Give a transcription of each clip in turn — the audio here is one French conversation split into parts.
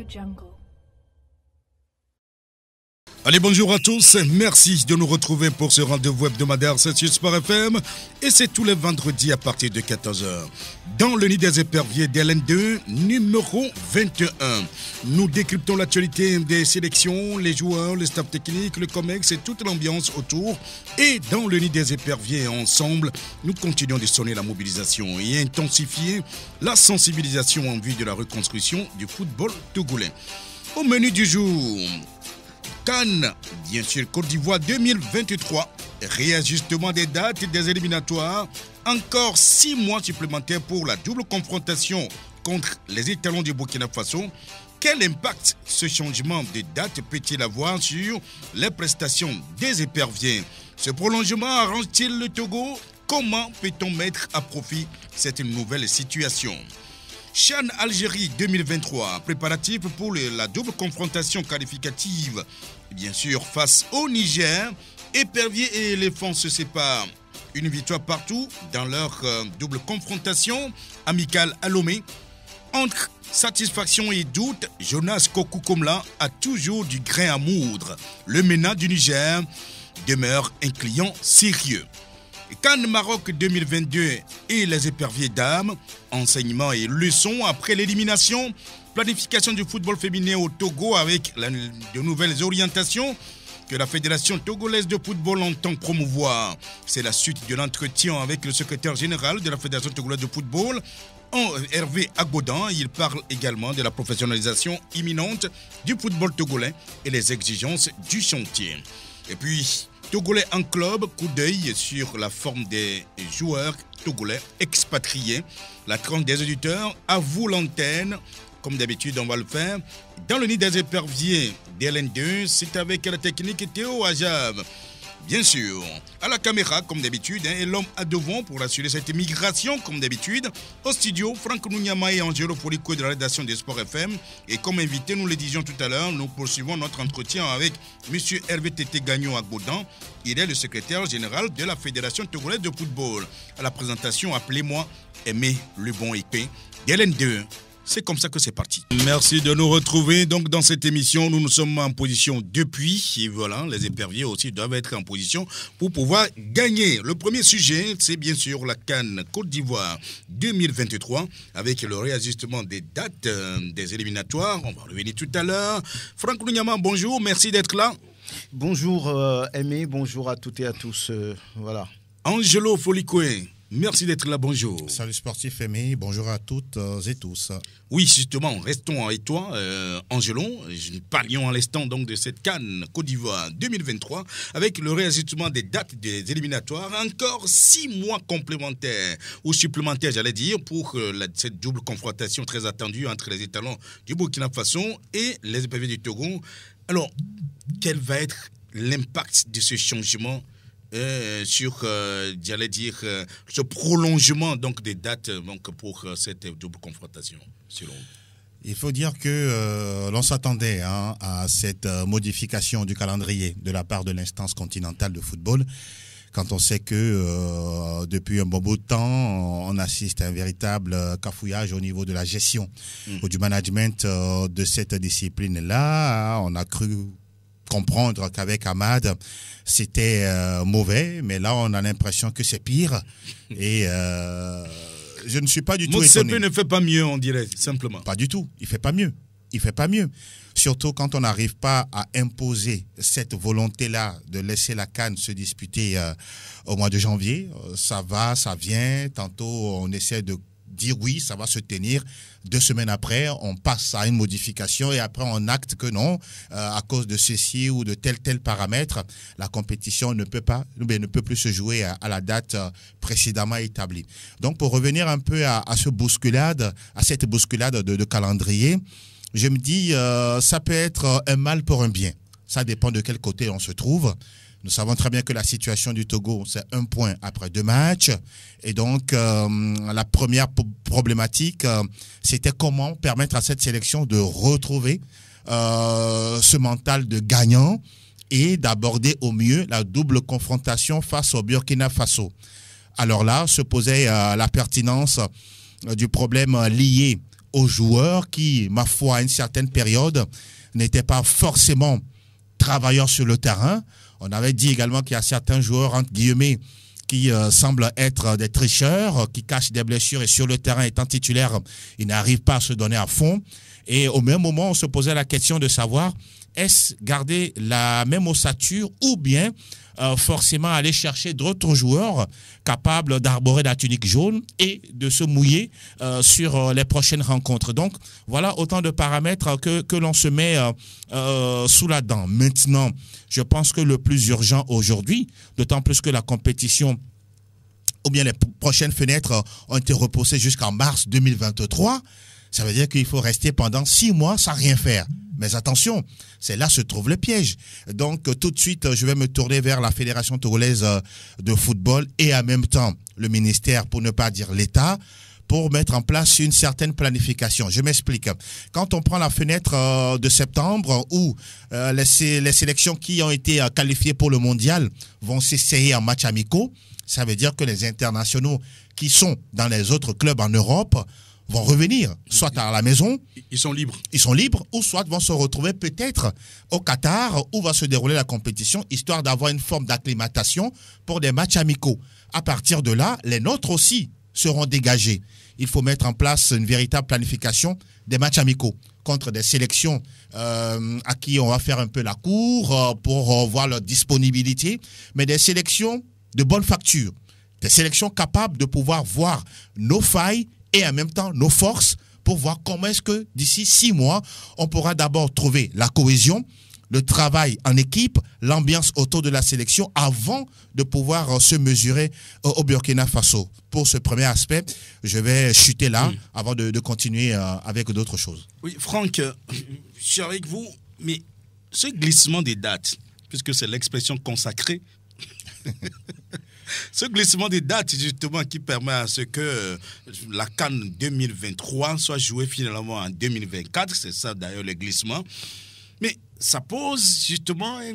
Jungle. Allez, bonjour à tous. Merci de nous retrouver pour ce rendez-vous hebdomadaire sur Sport FM. Et c'est tous les vendredis à partir de 14h. Dans le nid des éperviers d'LN2, numéro 21. Nous décryptons l'actualité des sélections, les joueurs, le staff technique, le COMEX et toute l'ambiance autour. Et dans le nid des éperviers, ensemble, nous continuons de sonner la mobilisation et intensifier la sensibilisation en vue de la reconstruction du football togolais. Au menu du jour, CAN, bien sûr, Côte d'Ivoire 2023, réajustement des dates des éliminatoires, encore 6 mois supplémentaires pour la double confrontation contre les étalons du Burkina Faso. Quel impact ce changement de date peut-il avoir sur les prestations des éperviers? Ce prolongement arrange-t-il le Togo? Comment peut-on mettre à profit cette nouvelle situation? CHAN Algérie 2023, préparatif pour la double confrontation qualificative, bien sûr face au Niger. Éperviers et éléphants se séparent. Une victoire partout dans leur double confrontation amicale à Lomé. Entre satisfaction et doute, Jonas Kokou-Komla a toujours du grain à moudre. Le MENA du Niger demeure un client sérieux. CAN Maroc 2022 et les éperviers dames, enseignements et leçons après l'élimination, planification du football féminin au Togo avec de nouvelles orientations que la Fédération togolaise de football entend promouvoir. C'est la suite de l'entretien avec le secrétaire général de la Fédération togolaise de football, Hervé Agodan. Il parle également de la professionnalisation imminente du football togolais et les exigences du chantier. Et puis, Togolais en club, coup d'œil sur la forme des joueurs togolais expatriés. La tranche des auditeurs, à vous l'antenne. Comme d'habitude, on va le faire. Dans le nid des éperviers d'LN2, c'est avec la technique Théo Ajab. Bien sûr, à la caméra, comme d'habitude, et l'homme à devant pour assurer cette migration, comme d'habitude. Au studio, Franck Nounyama et Angelo Polico de la rédaction des Sports FM. Et comme invité, nous le disions tout à l'heure, nous poursuivons notre entretien avec M. Hervé Tété Gagnon Agodan. Il est le secrétaire général de la Fédération togolaise de football. À la présentation, appelez-moi Aimé Le Bon Épée d'LN2. C'est comme ça que c'est parti. Merci de nous retrouver. Donc, dans cette émission, nous sommes en position depuis. Et voilà, les éperviers aussi doivent être en position pour pouvoir gagner. Le premier sujet, c'est bien sûr la CAN Côte d'Ivoire 2023 avec le réajustement des dates des éliminatoires. On va revenir tout à l'heure. Franck Nounyama, bonjour. Merci d'être là. Bonjour Aimé, bonjour à toutes et à tous. Voilà. Angelo Folikoué. Merci d'être là, bonjour. Salut sportif Aimé, bonjour à toutes et tous. Oui, justement, restons avec toi, Angelo. Nous parlions à l'instant donc de cette CAN Côte d'Ivoire 2023 avec le réajustement des dates des éliminatoires. Encore 6 mois complémentaires ou supplémentaires, j'allais dire, pour cette double confrontation très attendue entre les étalons du Burkina Faso et les éperviers du Togo. Alors, quel va être l'impact de ce changement sur, j'allais dire, ce prolongement donc, des dates donc, pour cette double confrontation, selon vous? Il faut dire que l'on s'attendait à cette modification du calendrier de la part de l'instance continentale de football, quand on sait que depuis un bon bout de temps, on assiste à un véritable cafouillage au niveau de la gestion ou du management de cette discipline-là. On a cru comprendre qu'avec Ahmad, c'était mauvais, mais là, on a l'impression que c'est pire. Et je ne suis pas du tout étonné. Motsepe ne fait pas mieux, on dirait, simplement. Pas du tout. Il fait pas mieux. Il fait pas mieux. Surtout quand on n'arrive pas à imposer cette volonté-là de laisser la CAN se disputer au mois de janvier. Ça va, ça vient. Tantôt, on essaie de dire oui, ça va se tenir. 2 semaines après, on passe à une modification et après on acte que non, à cause de ceci ou de tel paramètre, la compétition ne peut plus se jouer à la date précédemment établie. Donc pour revenir un peu à cette bousculade de calendrier, je me dis ça peut être un mal pour un bien. Ça dépend de quel côté on se trouve. Nous savons très bien que la situation du Togo, c'est 1 point après 2 matchs. Et donc, la première problématique, c'était comment permettre à cette sélection de retrouver ce mental de gagnant et d'aborder au mieux la double confrontation face au Burkina Faso. Alors là, se posait la pertinence du problème lié aux joueurs qui, ma foi, à une certaine période, n'étaient pas forcément travailleurs sur le terrain. On avait dit également qu'il y a certains joueurs, entre guillemets, qui semblent être des tricheurs, qui cachent des blessures et sur le terrain, étant titulaires, ils n'arrivent pas à se donner à fond. Et au même moment, on se posait la question de savoir, est-ce garder la même ossature ou bien forcément aller chercher d'autres joueurs capables d'arborer la tunique jaune et de se mouiller sur les prochaines rencontres. Donc, voilà autant de paramètres que l'on se met sous la dent. Maintenant, je pense que le plus urgent aujourd'hui, d'autant plus que la compétition ou bien les prochaines fenêtres ont été repoussées jusqu'en mars 2023, ça veut dire qu'il faut rester pendant 6 mois sans rien faire. Mais attention, c'est là se trouve le piège. Donc, tout de suite, je vais me tourner vers la Fédération togolaise de football et en même temps le ministère, pour ne pas dire l'État, pour mettre en place une certaine planification. Je m'explique. Quand on prend la fenêtre de septembre où les sélections qui ont été qualifiées pour le mondial vont s'essayer en matchs amicaux, ça veut dire que les internationaux qui sont dans les autres clubs en Europe vont revenir, soit à la maison. Ils sont libres. Ils sont libres, ou soit vont se retrouver peut-être au Qatar, où va se dérouler la compétition, histoire d'avoir une forme d'acclimatation pour des matchs amicaux. À partir de là, les nôtres aussi seront dégagés. Il faut mettre en place une véritable planification des matchs amicaux contre des sélections à qui on va faire un peu la cour pour voir leur disponibilité, mais des sélections de bonne facture, des sélections capables de pouvoir voir nos failles et en même temps nos forces pour voir comment est-ce que d'ici 6 mois, on pourra d'abord trouver la cohésion, le travail en équipe, l'ambiance autour de la sélection avant de pouvoir se mesurer au Burkina Faso. Pour ce premier aspect, je vais chuter là avant de continuer avec d'autres choses. Oui, Franck, je suis avec vous, mais ce glissement des dates, puisque c'est l'expression consacrée, ce glissement des dates, justement, qui permet à ce que la CAN 2023 soit jouée finalement en 2024, c'est ça d'ailleurs le glissement. Mais ça pose justement un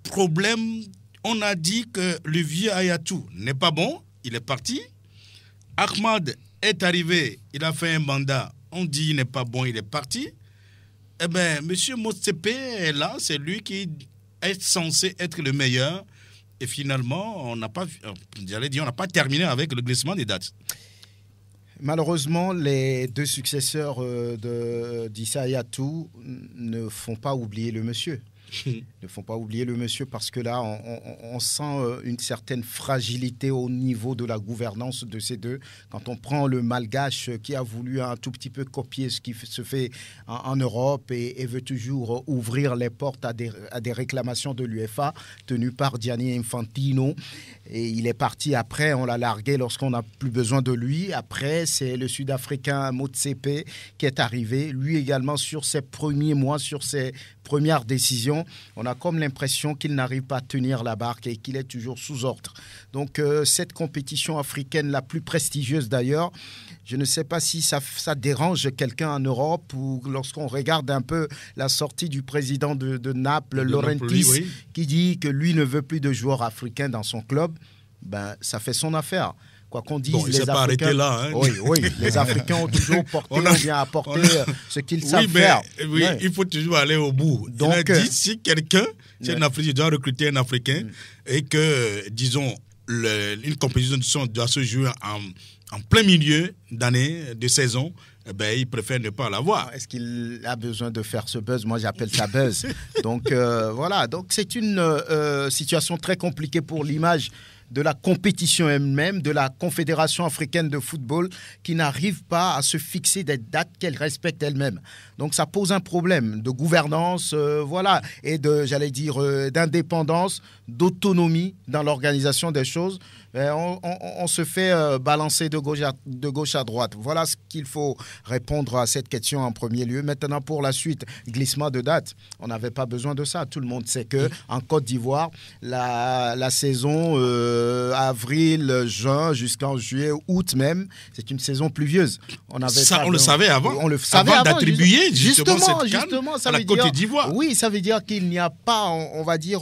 problème. On a dit que le vieux Ayatou n'est pas bon, il est parti. Ahmad est arrivé, il a fait un mandat, on dit qu'il n'est pas bon, il est parti. Eh bien, M. Motsepe est là, c'est lui qui est censé être le meilleur. Et finalement, on n'a pas terminé avec le glissement des dates. Malheureusement, les 2 successeurs d'Issa Ayatou ne font pas oublier le monsieur. Ne font pas oublier le monsieur parce que là, on sent une certaine fragilité au niveau de la gouvernance de ces deux. Quand on prend le malgache qui a voulu un tout petit peu copier ce qui se fait en Europe et veut toujours ouvrir les portes à des réclamations de l'UEFA tenues par Gianni Infantino. Et il est parti après, on l'a largué lorsqu'on n'a plus besoin de lui. Après, c'est le Sud-Africain Motsepe qui est arrivé, lui également sur ses premiers mois, sur ses premières décisions. On a comme l'impression qu'il n'arrive pas à tenir la barque et qu'il est toujours sous ordre. Donc cette compétition africaine la plus prestigieuse d'ailleurs, je ne sais pas si ça dérange quelqu'un en Europe ou lorsqu'on regarde un peu la sortie du président de Naples, Laurentis, oui, qui dit que lui ne veut plus de joueurs africains dans son club, ben, ça fait son affaire. Quoi qu'on dise, les Africains, là, hein. Oui, les Africains ont toujours porté ou bien apporté ce qu'ils savent faire. Oui, ouais. Il faut toujours aller au bout. Donc, il a dit, si quelqu'un, si un Africain doit recruter un Africain et que, disons, une compétition doit se jouer en plein milieu d'année, de saison, eh ben, il préfère ne pas l'avoir. Est-ce qu'il a besoin de faire ce buzz? Moi, j'appelle ça buzz. Donc, voilà. Donc, c'est une situation très compliquée pour l'image de la compétition elle-même, de la Confédération africaine de football, qui n'arrive pas à se fixer des dates qu'elle respecte elle-même. Donc ça pose un problème de gouvernance, voilà, et d'indépendance, d'autonomie dans l'organisation des choses. On se fait balancer de gauche à droite. Voilà ce qu'il faut répondre à cette question en premier lieu. Maintenant, pour la suite, glissement de date, on n'avait pas besoin de ça. Tout le monde sait qu'en Côte d'Ivoire, la saison avril, juin, jusqu'en juillet, août même, c'est une saison pluvieuse. On le savait avant. On le savait avant d'attribuer justement cette CAN à la Côte d'Ivoire. Oui, ça veut dire qu'il n'y a pas, on va dire,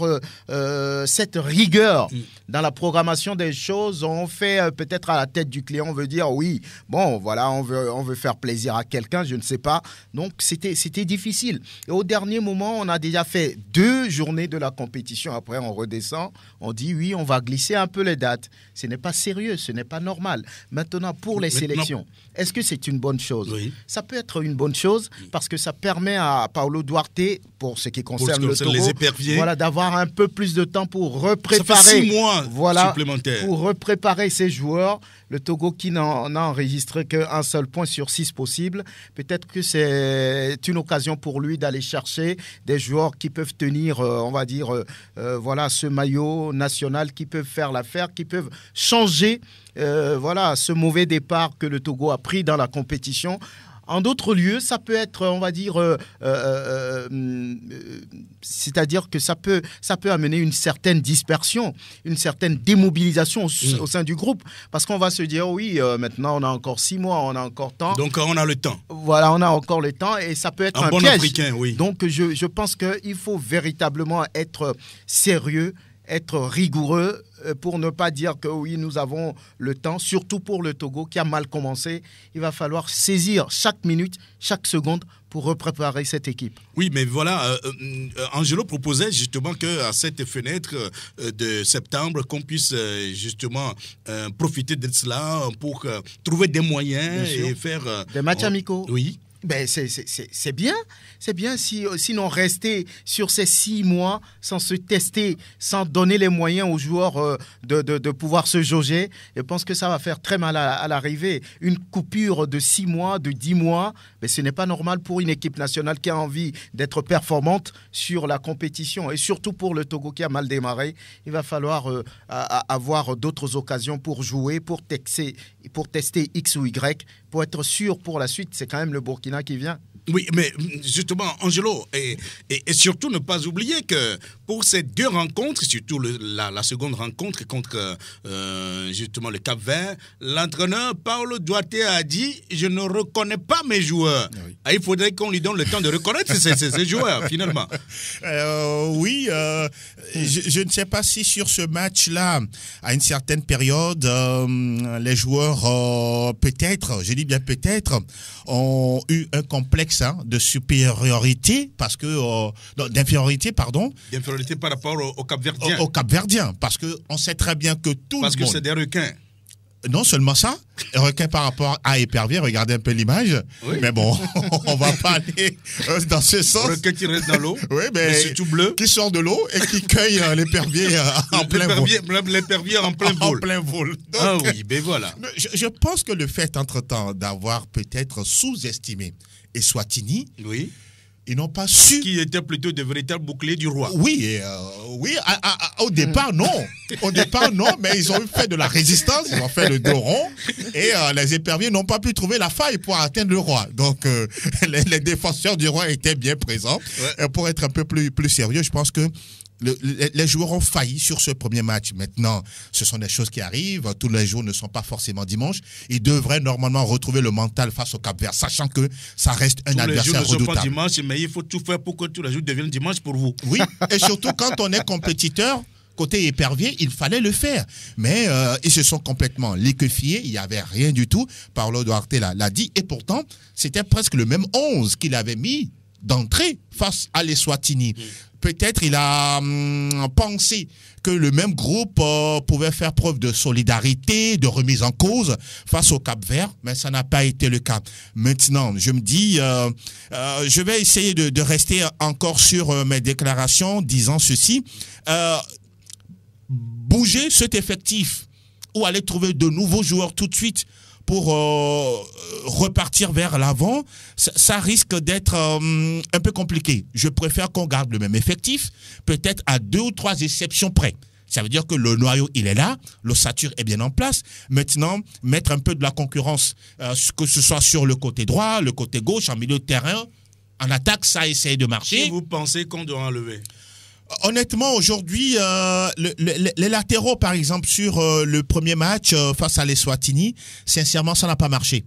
cette rigueur dans la programmation des choses, on fait peut-être à la tête du client, on veut dire oui, bon, voilà, on veut faire plaisir à quelqu'un, je ne sais pas. Donc, c'était difficile. Et au dernier moment, on a déjà fait 2 journées de la compétition. Après, on redescend, on dit oui, on va glisser un peu les dates. Ce n'est pas sérieux, ce n'est pas normal. Maintenant, pour les sélections, est-ce que c'est une bonne chose? Oui. Ça peut être une bonne chose parce que ça permet à Paulo Duarte, pour ce qui concerne le Togo, les éperviers, voilà, d'avoir un peu plus de temps pour repréparer. Ça fait 6 mois supplémentaires. Pour repréparer ses joueurs. Le Togo qui n'a enregistré qu'un seul point sur 6 possibles. Peut-être que c'est une occasion pour lui d'aller chercher des joueurs qui peuvent tenir, on va dire, voilà, ce maillot national, qui peuvent faire l'affaire, qui peuvent changer voilà, ce mauvais départ que le Togo a pris dans la compétition. En d'autres lieux, ça peut être, on va dire, c'est-à-dire que ça peut amener une certaine dispersion, une certaine démobilisation au sein du groupe. Parce qu'on va se dire, oui, maintenant on a encore 6 mois, on a encore temps. Donc on a le temps. Voilà, on a encore le temps et ça peut être un bon piège. Africain, oui. Donc je pense qu'il faut véritablement être sérieux, être rigoureux pour ne pas dire que oui, nous avons le temps, surtout pour le Togo qui a mal commencé. Il va falloir saisir chaque minute, chaque seconde pour repréparer cette équipe. Oui, mais voilà, Angelo proposait justement qu'à cette fenêtre de septembre, qu'on puisse justement profiter de cela pour trouver des moyens et faire... des matchs amicaux. Oui. Ben c'est bien sinon rester sur ces 6 mois sans se tester, sans donner les moyens aux joueurs de pouvoir se jauger. Je pense que ça va faire très mal à l'arrivée. Une coupure de 6 mois, de 10 mois, mais ce n'est pas normal pour une équipe nationale qui a envie d'être performante sur la compétition. Et surtout pour le Togo qui a mal démarré, il va falloir avoir d'autres occasions pour jouer, pour tester X ou Y, pour être sûr pour la suite. C'est quand même le Burkina qui vient. Oui, mais justement, Angelo, et surtout ne pas oublier que pour ces 2 rencontres, surtout la seconde rencontre contre justement le Cap-Vert, l'entraîneur Paulo Duarte a dit « Je ne reconnais pas mes joueurs oui. ». Il faudrait qu'on lui donne le temps de reconnaître ces joueurs, finalement. Oui, je ne sais pas si sur ce match-là, à une certaine période, les joueurs, peut-être, je dis bien peut-être, ont eu un complexe de supériorité, parce que d'infériorité, pardon. D'infériorité par rapport au Cap-Verdien. Au Cap-Verdien, parce qu'on sait très bien que tout parce le monde... Parce que c'est des requins. Non seulement ça, requin par rapport à épervier, regardez un peu l'image, oui. Mais bon, on va pas aller dans ce sens. Requin qui reste dans l'eau, oui, mais tout bleu. Qui sort de l'eau et qui cueille l'épervier en plein vol. L'épervier en plein vol. En plein vol. Donc, ah oui, ben voilà. Je pense que le fait, entre-temps, d'avoir peut-être sous-estimé Eswatini, oui. Ils n'ont pas su... Qui était plutôt de véritables boucliers du roi. Oui, au départ, non. Au départ, non, mais ils ont fait de la résistance, ils ont fait le dos rond, et les éperviers n'ont pas pu trouver la faille pour atteindre le roi. Donc, les défenseurs du roi étaient bien présents. Ouais. Pour être un peu plus sérieux, je pense que les joueurs ont failli sur ce premier match. Maintenant, ce sont des choses qui arrivent. Tous les jours ne sont pas forcément dimanche. Ils devraient normalement retrouver le mental face au Cap-Vert, sachant que ça reste un adversaire redoutable. Tous les jours ne sont pas dimanche, mais il faut tout faire pour que tous les jours deviennent dimanche pour vous. Oui, et surtout quand on est compétiteur, côté épervier, il fallait le faire. Mais ils se sont complètement liquéfiés. Il n'y avait rien du tout. Paulo Duarte l'a dit. Et pourtant, c'était presque le même 11 qu'il avait mis d'entrée face à l'Eswatini. Peut-être il a pensé que le même groupe pouvait faire preuve de solidarité, de remise en cause face au Cap-Vert, mais ça n'a pas été le cas. Maintenant, je me dis, je vais essayer de rester encore sur mes déclarations disant ceci. Bouger cet effectif ou aller trouver de nouveaux joueurs tout de suite pour repartir vers l'avant, ça risque d'être un peu compliqué. Je préfère qu'on garde le même effectif, peut-être à 2 ou 3 exceptions près. Ça veut dire que le noyau, il est là, l'ossature est bien en place. Maintenant, mettre un peu de la concurrence, que ce soit sur le côté droit, le côté gauche, en milieu de terrain, en attaque, ça essaye de marcher. Qui vous pensez qu'on doit enlever ? Honnêtement, aujourd'hui, les latéraux, par exemple, sur le premier match face à l'Eswatini, sincèrement, ça n'a pas marché.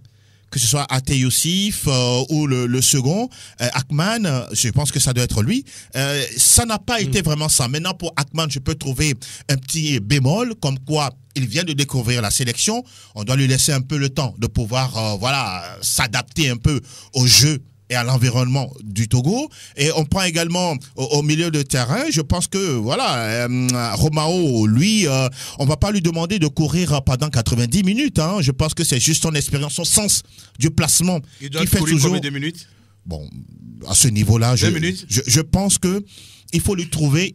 que ce soit Ate Youssif ou le second, Akman, je pense que ça doit être lui. Ça n'a pas été vraiment ça. Maintenant, pour Akman, je peux trouver un petit bémol, comme quoi il vient de découvrir la sélection. On doit lui laisser un peu le temps de pouvoir s'adapter un peu au jeu et à l'environnement du Togo. Et on prend également au milieu de terrain, je pense que Romao, lui, on va pas lui demander de courir pendant 90 minutes. Hein. Je pense que c'est juste son expérience, son sens du placement il doit qui fait courir toujours. combien de minutes? Bon, à ce niveau-là, minutes. je pense que il faut lui trouver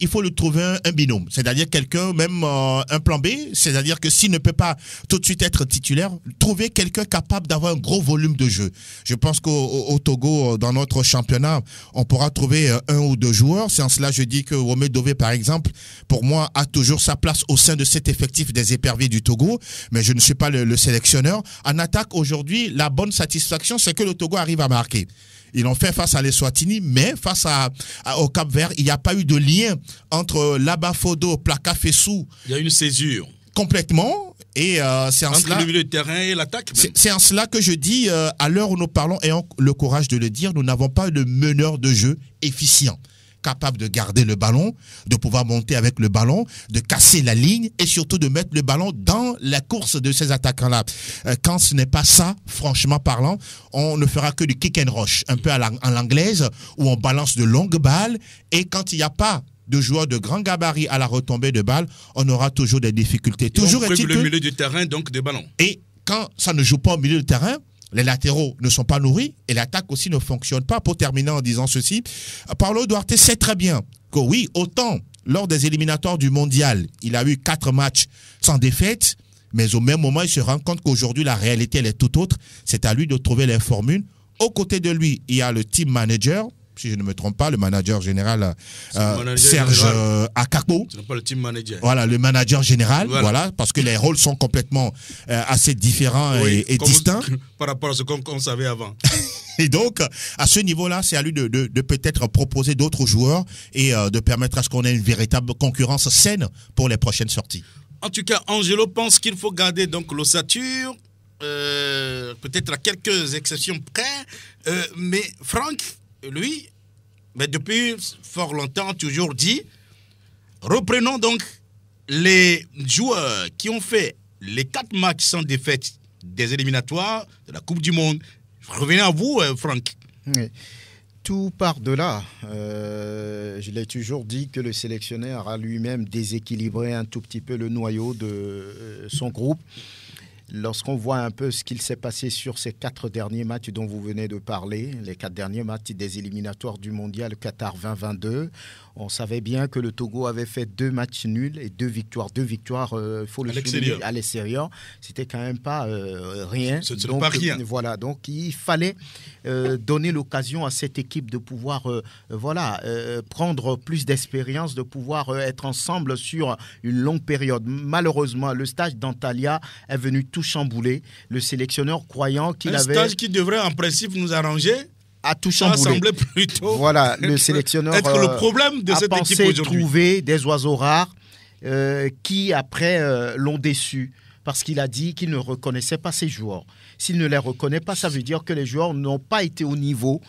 un binôme, c'est-à-dire quelqu'un, même un plan B, c'est-à-dire que s'il ne peut pas tout de suite être titulaire, trouver quelqu'un capable d'avoir un gros volume de jeu. Je pense qu'au Togo, dans notre championnat, on pourra trouver un ou deux joueurs. C'est en cela je dis que Wome Dové, par exemple, pour moi, a toujours sa place au sein de cet effectif des éperviers du Togo, mais je ne suis pas le sélectionneur. En attaque, aujourd'hui, la bonne satisfaction, c'est que le Togo arrive à marquer. Ils l'ont fait face à l'Eswatini, mais face au Cap-Vert, il n'y a pas eu de lien entre Labafodo, Plaka Fessou. Il y a une césure. Complètement. Et c'est en entre cela, le milieu de terrain et l'attaque. C'est en cela que je dis, à l'heure où nous parlons, ayant le courage de le dire, nous n'avons pas de meneur de jeu efficient, capable de garder le ballon, de pouvoir monter avec le ballon, de casser la ligne et surtout de mettre le ballon dans la course de ces attaquants-là. Quand ce n'est pas ça, franchement parlant, on ne fera que du kick and rush, un peu à l'anglaise, où on balance de longues balles et quand il n'y a pas de joueurs de grand gabarit à la retombée de balle, on aura toujours des difficultés. Toujours est-il le milieu du terrain, donc des ballons. Et quand ça ne joue pas au milieu du terrain, les latéraux ne sont pas nourris et l'attaque aussi ne fonctionne pas. Pour terminer en disant ceci, Paulo Duarte sait très bien que oui, autant lors des éliminatoires du mondial, il a eu 4 matchs sans défaite, mais au même moment, il se rend compte qu'aujourd'hui, la réalité, elle est tout autre. C'est à lui de trouver les formules. Aux côtés de lui, il y a le team manager, si je ne me trompe pas, le manager général Serge Akako. Ce n'est pas le team manager. Voilà, le manager général, voilà parce que les rôles sont complètement assez différents et distincts. Par rapport à ce qu'on savait avant. Et donc, à ce niveau-là, c'est à lui de peut-être proposer d'autres joueurs et de permettre à ce qu'on ait une véritable concurrence saine pour les prochaines sorties. En tout cas, Angelo pense qu'il faut garder donc l'ossature, peut-être à quelques exceptions près, mais Franck, lui, mais depuis fort longtemps, toujours dit, reprenons donc les joueurs qui ont fait les 4 matchs sans défaite des éliminatoires de la Coupe du Monde. Revenez à vous, Franck. Oui. Tout part de là. Je l'ai toujours dit que le sélectionneur a lui-même déséquilibré un tout petit peu le noyau de son groupe. Lorsqu'on voit un peu ce qu'il s'est passé sur ces 4 derniers matchs dont vous venez de parler, les 4 derniers matchs des éliminatoires du mondial Qatar 2022, on savait bien que le Togo avait fait 2 matchs nuls et 2 victoires. 2 victoires, faut le souligner, à l'extérieur. C'était quand même pas rien. Ce n'est pas rien. Voilà, donc il fallait donner l'occasion à cette équipe de pouvoir prendre plus d'expérience, de pouvoir être ensemble sur une longue période. Malheureusement, le stage d'Antalya est venu tout chambouler. Le sélectionneur croyant qu'il avait... Un stage qui devrait en principe nous arranger, a tout chamboulé. Ça semblait plutôt voilà, le sélectionneur être le problème de cette équipe aujourd'hui. A pensé trouver des oiseaux rares qui, après, l'ont déçu parce qu'il a dit qu'il ne reconnaissait pas ses joueurs. S'il ne les reconnaît pas, ça veut dire que les joueurs n'ont pas été au niveau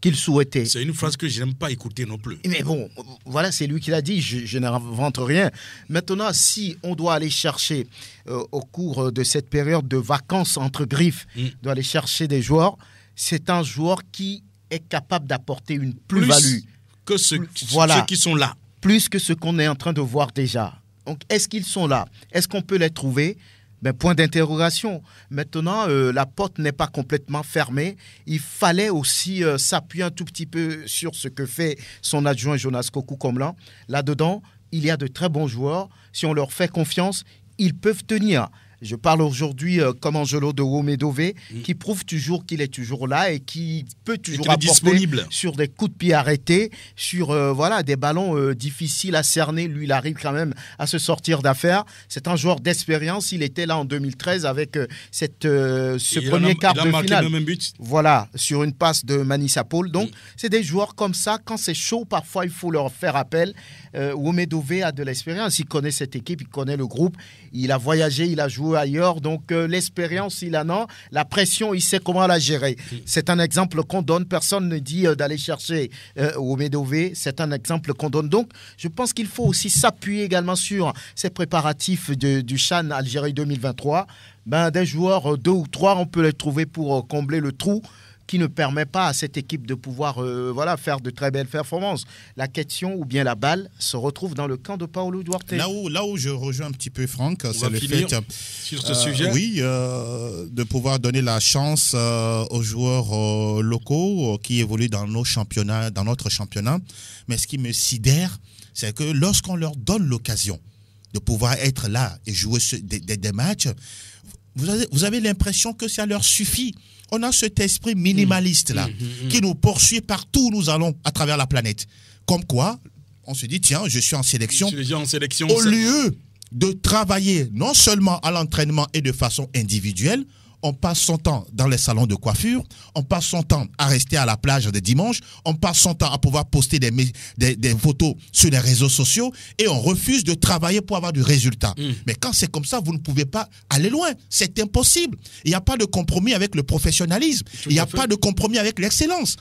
qu'il souhaitait. C'est une phrase que je n'aime pas écouter non plus. Mais bon, voilà, c'est lui qui l'a dit, je n'invente rien. Maintenant, si on doit aller chercher, au cours de cette période de vacances entre griffes, doit aller chercher des joueurs, c'est un joueur qui est capable d'apporter une plus-value. Que ceux qui sont là. Plus que ce qu'on est en train de voir déjà. Donc, est-ce qu'ils sont là? Est-ce qu'on peut les trouver? Point d'interrogation. Maintenant, la porte n'est pas complètement fermée. Il fallait aussi s'appuyer un tout petit peu sur ce que fait son adjoint Jonas Kokou-Komlan. Là-dedans, il y a de très bons joueurs. Si on leur fait confiance, ils peuvent tenir. Je parle aujourd'hui comme Angelo de Wome Dové, qui prouve toujours qu'il est toujours là et qui peut toujours apporter disponible sur des coups de pied arrêtés, sur des ballons difficiles à cerner. Lui, il arrive quand même à se sortir d'affaire. C'est un joueur d'expérience. Il était là en 2013 avec ce premier quart de finale. Même but. Voilà, sur une passe de Manissa Paul. Donc, c'est des joueurs comme ça. Quand c'est chaud, parfois, il faut leur faire appel. Wome Dové a de l'expérience. Il connaît cette équipe, il connaît le groupe. Il a voyagé, il a joué joué ailleurs. Donc l'expérience, il en a. La pression, il sait comment la gérer. C'est un exemple qu'on donne. Personne ne dit d'aller chercher au Médové. C'est un exemple qu'on donne. Donc je pense qu'il faut aussi s'appuyer également sur ces préparatifs du CHAN Algérie 2023. Des joueurs, 2 ou 3, on peut les trouver pour combler le trou qui ne permet pas à cette équipe de pouvoir faire de très belles performances. La question ou bien la balle se retrouve dans le camp de Paulo Duarte. Là où je rejoins un petit peu Franck, c'est le fait sur ce sujet. Oui, de pouvoir donner la chance aux joueurs locaux qui évoluent dans nos championnats, dans notre championnat. Mais ce qui me sidère, c'est que lorsqu'on leur donne l'occasion de pouvoir être là et jouer des matchs, vous avez l'impression que ça leur suffit. On a cet esprit minimaliste là qui nous poursuit partout où nous allons à travers la planète. Comme quoi, on se dit, tiens, je suis en sélection. Au lieu de travailler non seulement à l'entraînement et de façon individuelle, on passe son temps dans les salons de coiffure, on passe son temps à rester à la plage de dimanche, on passe son temps à pouvoir poster des photos sur les réseaux sociaux et on refuse de travailler pour avoir du résultat. Mais quand c'est comme ça, vous ne pouvez pas aller loin. C'est impossible. Il n'y a pas de compromis avec le professionnalisme. Il n'y a pas de compromis avec l'excellence.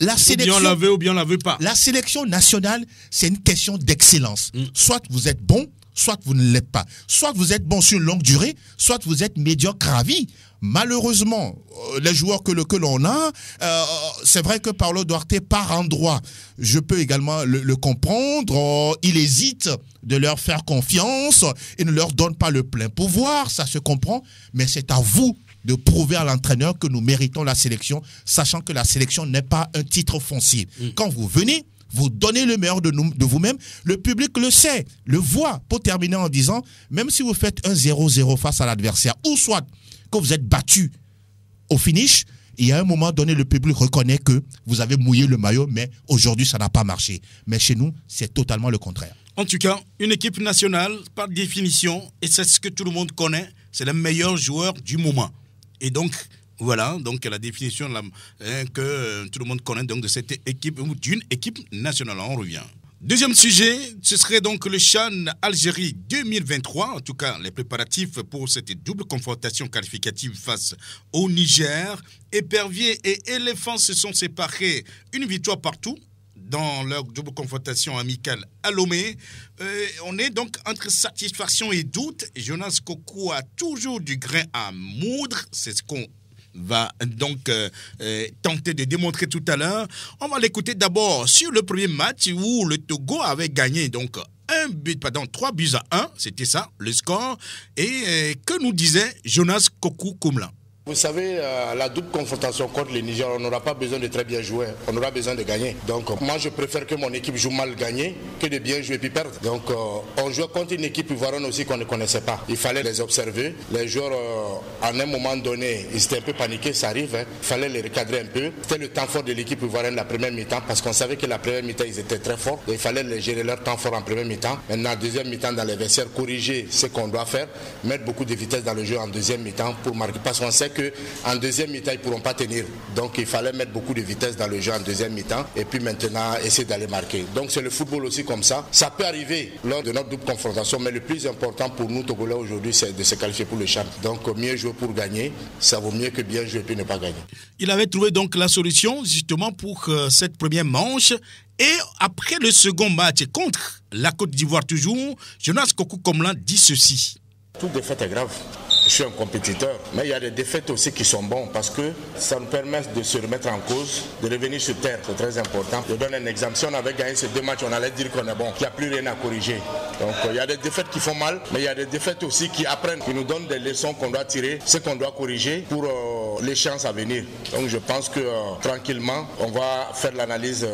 La sélection, ou bien on la veut ou bien on la veut pas. La sélection nationale, c'est une question d'excellence. Soit vous êtes bon, soit vous ne l'êtes pas. Soit vous êtes bon sur une longue durée, soit vous êtes médiocre à vie. Malheureusement, les joueurs que l'on a, c'est vrai que Paulo Duarte, par endroit, je peux également le comprendre. Il hésite de leur faire confiance et ne leur donne pas le plein pouvoir, ça se comprend. Mais c'est à vous de prouver à l'entraîneur que nous méritons la sélection, sachant que la sélection n'est pas un titre foncier. Quand vous venez, vous donnez le meilleur de vous-même. Le public le sait, le voit. Pour terminer en disant, même si vous faites un 0-0 face à l'adversaire, ou soit que vous êtes battu au finish, il y a un moment donné, le public reconnaît que vous avez mouillé le maillot, mais aujourd'hui, ça n'a pas marché. Mais chez nous, c'est totalement le contraire. En tout cas, une équipe nationale, par définition, et c'est ce que tout le monde connaît, c'est le meilleur joueur du moment. Et donc, voilà, donc la définition que tout le monde connaît donc de cette équipe ou d'une équipe nationale. On revient. Deuxième sujet, ce serait donc le CHAN Algérie 2023, en tout cas les préparatifs pour cette double confrontation qualificative face au Niger. Épervier et éléphants se sont séparés, une victoire partout dans leur double confrontation amicale à Lomé. On est donc entre satisfaction et doute. Jonas Kokou a toujours du grain à moudre, c'est ce qu'on va donc tenter de démontrer tout à l'heure. On va l'écouter d'abord sur le premier match où le Togo avait gagné donc 3 buts à 1, c'était ça le score, et que nous disait Jonas Kokou Koumla. Vous savez, la double confrontation contre le Niger, on n'aura pas besoin de très bien jouer, on aura besoin de gagner. Donc moi je préfère que mon équipe joue mal gagner que de bien jouer puis perdre. Donc on jouait contre une équipe ivoirienne aussi qu'on ne connaissait pas. Il fallait les observer. Les joueurs, à un moment donné, ils étaient un peu paniqués, ça arrive. Il fallait les recadrer un peu. C'était le temps fort de l'équipe ivoirienne la première mi-temps parce qu'on savait que la première mi-temps, ils étaient très forts. Et il fallait les gérer leur temps fort en première mi-temps. Maintenant, deuxième mi-temps, dans les vestiaires, corriger ce qu'on doit faire, mettre beaucoup de vitesse dans le jeu en deuxième mi-temps pour marquer. Parce qu'on sait qu'en deuxième mi-temps, ils ne pourront pas tenir. Donc il fallait mettre beaucoup de vitesse dans le jeu en deuxième mi-temps et puis maintenant essayer d'aller marquer. Donc c'est le football aussi comme ça. Ça peut arriver lors de notre double confrontation, mais le plus important pour nous Togolais aujourd'hui, c'est de se qualifier pour le CHAN. Donc mieux jouer pour gagner, ça vaut mieux que bien jouer puis ne pas gagner. Il avait trouvé donc la solution justement pour cette première manche. Et après le second match contre la Côte d'Ivoire toujours, Jonas Kokou Koumla dit ceci. Toute défaite est grave. Je suis un compétiteur, mais il y a des défaites aussi qui sont bonnes parce que ça nous permet de se remettre en cause, de revenir sur terre. C'est très important. Je donne un exemple. Si on avait gagné ces 2 matchs, on allait dire qu'on est bon, qu'il n'y a plus rien à corriger. Donc il y a des défaites qui font mal, mais il y a des défaites aussi qui apprennent, qui nous donnent des leçons qu'on doit tirer, ce qu'on doit corriger pour les chances à venir. Donc je pense que tranquillement, on va faire l'analyse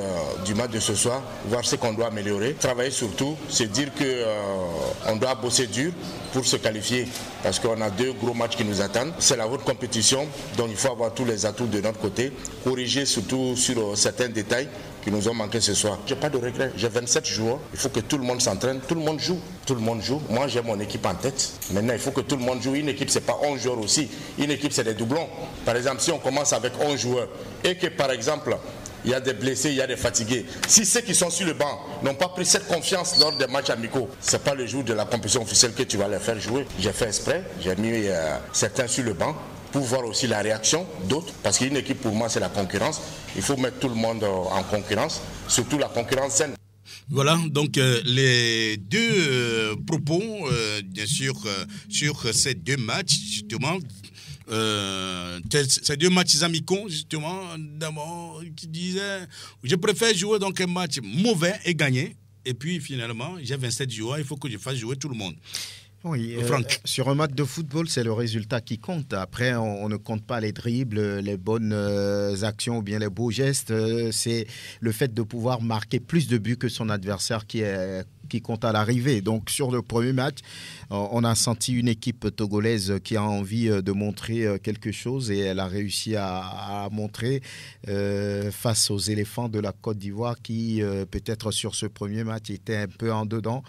du match de ce soir, voir ce qu'on doit améliorer, travailler surtout, se dire qu'on doit bosser dur pour se qualifier parce qu'on a 2 gros matchs qui nous attendent. C'est la haute compétition, donc il faut avoir tous les atouts de notre côté, corriger surtout sur certains détails qui nous ont manqué ce soir. J'ai pas de regret, j'ai 27 joueurs, il faut que tout le monde s'entraîne, tout le monde joue. Tout le monde joue. Moi j'ai mon équipe en tête. Maintenant il faut que tout le monde joue. Une équipe c'est pas 11 joueurs aussi. Une équipe c'est des doublons. Par exemple si on commence avec 11 joueurs et que par exemple il y a des blessés, il y a des fatigués. Si ceux qui sont sur le banc n'ont pas pris cette confiance lors des matchs amicaux, c'est pas le jour de la compétition officielle que tu vas les faire jouer. J'ai fait exprès, j'ai mis certains sur le banc pour voir aussi la réaction d'autres, parce qu'une équipe pour moi c'est la concurrence. Il faut mettre tout le monde en concurrence, surtout la concurrence saine. Voilà, donc les deux propos, bien sûr, sur ces deux matchs, justement. Ces deux matchs amicaux, justement, d'abord, qui disaient je préfère jouer donc un match mauvais et gagner. Et puis finalement, j'ai 27 joueurs, il faut que je fasse jouer tout le monde. Oui, sur un match de football, c'est le résultat qui compte. Après, on ne compte pas les dribbles, les bonnes actions ou bien les beaux gestes. C'est le fait de pouvoir marquer plus de buts que son adversaire qui compte à l'arrivée. Donc, sur le premier match, on a senti une équipe togolaise qui a envie de montrer quelque chose et elle a réussi à montrer face aux éléphants de la Côte d'Ivoire qui, peut-être sur ce premier match, étaient un peu en dedans.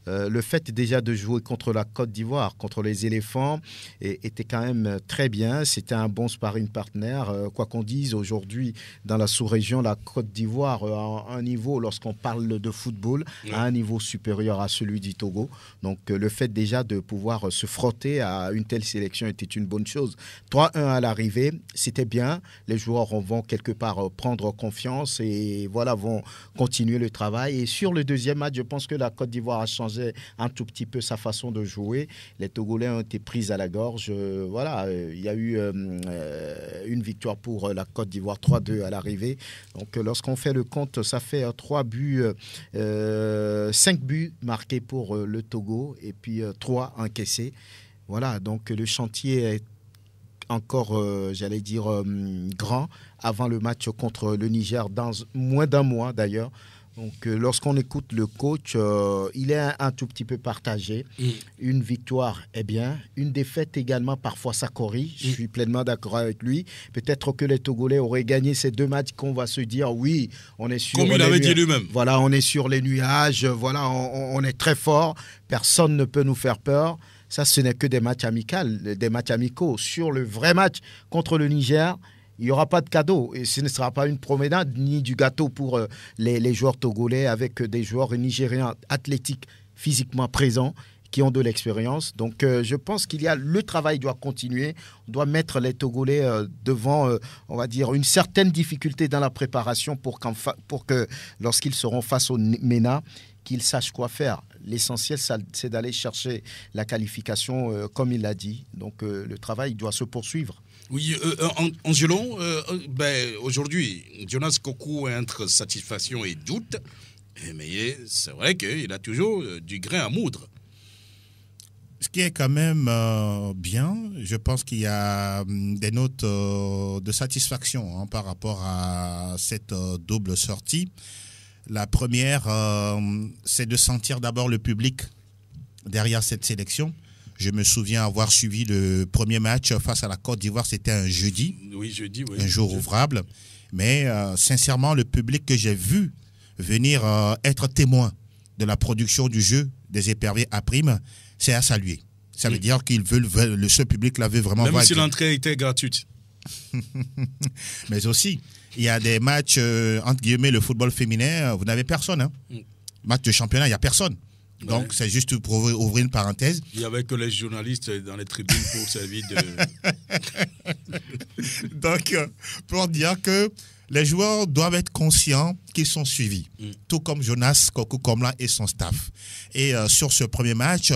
Le fait déjà de jouer contre la Côte d'Ivoire, contre les éléphants, était quand même très bien. C'était un bon sparring partner. Quoi qu'on dise, aujourd'hui, dans la sous-région, la Côte d'Ivoire a un niveau, lorsqu'on parle de football, à un niveau supérieur à celui du Togo. Donc, le fait déjà de pouvoir se frotter à une telle sélection était une bonne chose. 3-1 à l'arrivée, c'était bien. Les joueurs vont quelque part prendre confiance et voilà, vont continuer le travail. Et sur le deuxième match, je pense que la Côte d'Ivoire a changé un tout petit peu sa façon de jouer. Les Togolais ont été pris à la gorge. Voilà, il y a eu une victoire pour la Côte d'Ivoire, 3-2 à l'arrivée. Donc, lorsqu'on fait le compte, ça fait 5 buts marqués pour le Togo et puis 3 encaissés. Voilà, donc le chantier est encore, j'allais dire, grand avant le match contre le Niger, dans moins d'un mois d'ailleurs. Donc, lorsqu'on écoute le coach, il est un tout petit peu partagé. Une victoire est bien. Une défaite également, parfois, ça corrige. Je suis pleinement d'accord avec lui. Peut-être que les Togolais auraient gagné ces deux matchs qu'on va se dire, oui, on est sur... Comme il avait dit lui-même. Voilà, on est sur les nuages. Voilà, on est très fort. Personne ne peut nous faire peur. Ça, ce n'est que des matchs amicaux. Sur le vrai match contre le Niger, il n'y aura pas de cadeau et ce ne sera pas une promenade ni du gâteau pour les joueurs togolais avec des joueurs nigériens athlétiques physiquement présents qui ont de l'expérience. Donc, je pense le travail doit continuer. On doit mettre les Togolais devant, on va dire, une certaine difficulté dans la préparation pour que lorsqu'ils seront face au MENA, qu'ils sachent quoi faire. L'essentiel, c'est d'aller chercher la qualification, comme il l'a dit. Donc, le travail doit se poursuivre. Oui, Angelon, aujourd'hui, Jonas Kokou est entre satisfaction et doute, mais c'est vrai qu'il a toujours du grain à moudre. Ce qui est quand même bien, je pense qu'il y a des notes de satisfaction par rapport à cette double sortie. La première, c'est de sentir d'abord le public derrière cette sélection. Je me souviens avoir suivi le premier match face à la Côte d'Ivoire, c'était un jeudi. Oui, jeudi, oui. Un jour ouvrable. Mais sincèrement, le public que j'ai vu venir être témoin de la production du jeu des éperviers à prime, c'est à saluer. Ça veut dire qu'ils veulent, ce public-là veut vraiment... Même si l'entrée était gratuite. Mais aussi, il y a des matchs, entre guillemets, le football féminin, vous n'avez personne. Match de championnat, il n'y a personne. Donc, c'est juste pour ouvrir une parenthèse. Il n'y avait que les journalistes dans les tribunes pour servir de... Donc, pour dire que les joueurs doivent être conscients qu'ils sont suivis, tout comme Jonas Kokou-Komla et son staff. Et sur ce premier match,